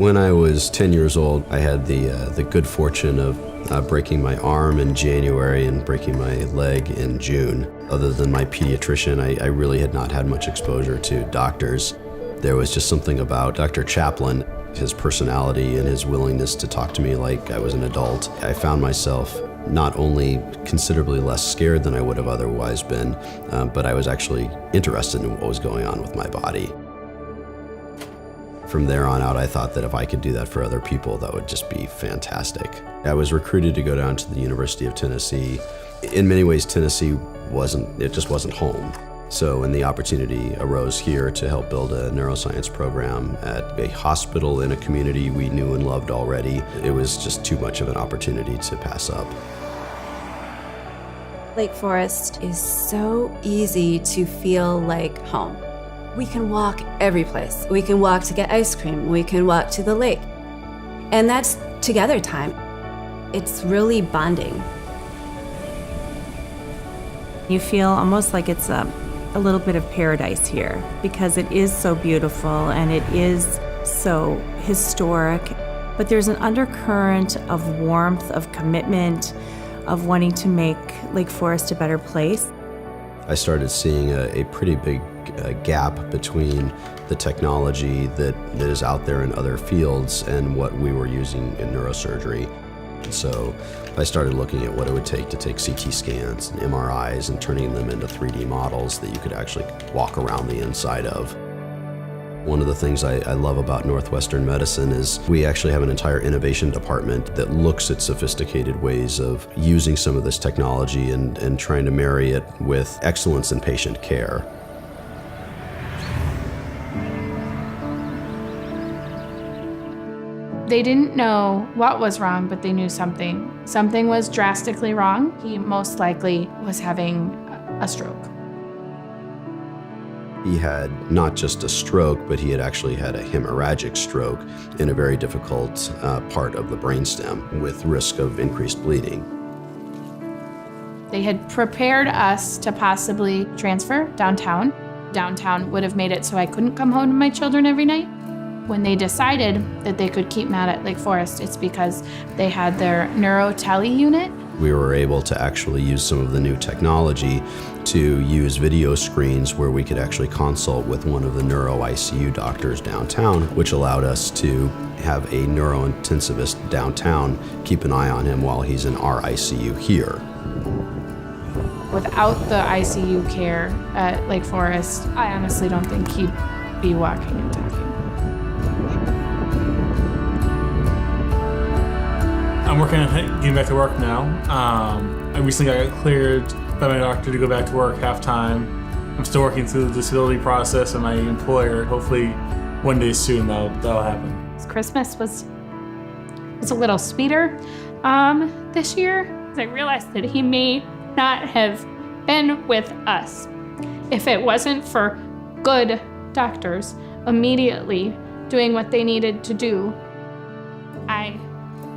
When I was 10 years old, I had the good fortune of breaking my arm in January and breaking my leg in June. Other than my pediatrician, I really had not had much exposure to doctors. There was just something about Dr. Chaplin, his personality and his willingness to talk to me like I was an adult. I found myself not only considerably less scared than I would have otherwise been, but I was actually interested in what was going on with my body. From there on out, I thought that if I could do that for other people, that would just be fantastic. I was recruited to go down to the University of Tennessee. In many ways, Tennessee just wasn't home. So when the opportunity arose here to help build a neuroscience program at a hospital in a community we knew and loved already, it was just too much of an opportunity to pass up. Lake Forest is so easy to feel like home. We can walk every place. We can walk to get ice cream. We can walk to the lake. And that's together time. It's really bonding. You feel almost like it's a little bit of paradise here because it is so beautiful and it is so historic. But there's an undercurrent of warmth, of commitment, of wanting to make Lake Forest a better place. I started seeing a pretty big gap between the technology that is out there in other fields and what we were using in neurosurgery. So I started looking at what it would take to take CT scans and MRIs and turning them into 3D models that you could actually walk around the inside of. One of the things I love about Northwestern medicine is we actually have an entire innovation department that looks at sophisticated ways of using some of this technology and trying to marry it with excellence in patient care. They didn't know what was wrong, but they knew something. Something was drastically wrong. He most likely was having a stroke. He had not just a stroke, but he had actually had a hemorrhagic stroke in a very difficult part of the brainstem with risk of increased bleeding. They had prepared us to possibly transfer downtown. Downtown would have made it so I couldn't come home to my children every night. When they decided that they could keep Matt at Lake Forest, it's because they had their neurotele unit. We were able to actually use some of the new technology to use video screens where we could actually consult with one of the neuro ICU doctors downtown, which allowed us to have a neurointensivist downtown keep an eye on him while he's in our ICU here. Without the ICU care at Lake Forest, I honestly don't think he'd be walking and talking. I'm working on getting back to work now. I recently got cleared by my doctor to go back to work half-time. I'm still working through the disability process and my employer. Hopefully one day soon that'll happen. Christmas was a little sweeter this year. I realized that he may not have been with us if it wasn't for good doctors immediately doing what they needed to do. I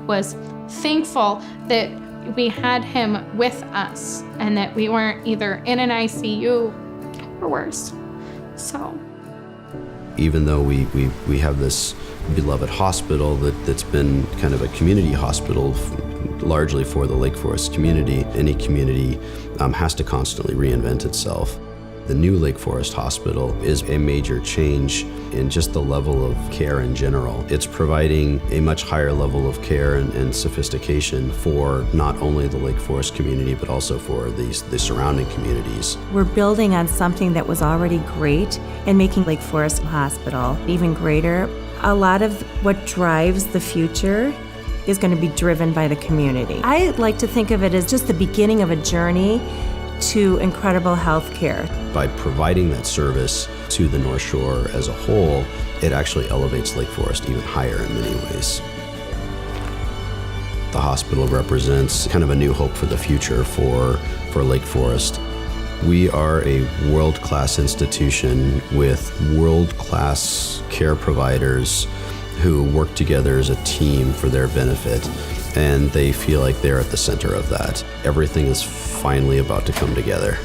was thankful that we had him with us and that we weren't either in an ICU or worse. So, even though we have this beloved hospital that's been kind of a community hospital largely for the Lake Forest community, any community has to constantly reinvent itself. The new Lake Forest Hospital is a major change in just the level of care in general. It's providing a much higher level of care and sophistication for not only the Lake Forest community, but also for the surrounding communities. We're building on something that was already great and making Lake Forest Hospital even greater. A lot of what drives the future is going to be driven by the community. I like to think of it as just the beginning of a journey to incredible health care. By providing that service to the North Shore as a whole, it actually elevates Lake Forest even higher in many ways. The hospital represents kind of a new hope for the future for Lake Forest. We are a world-class institution with world-class care providers who work together as a team for their benefit, and they feel like they're at the center of that. Everything is finally about to come together.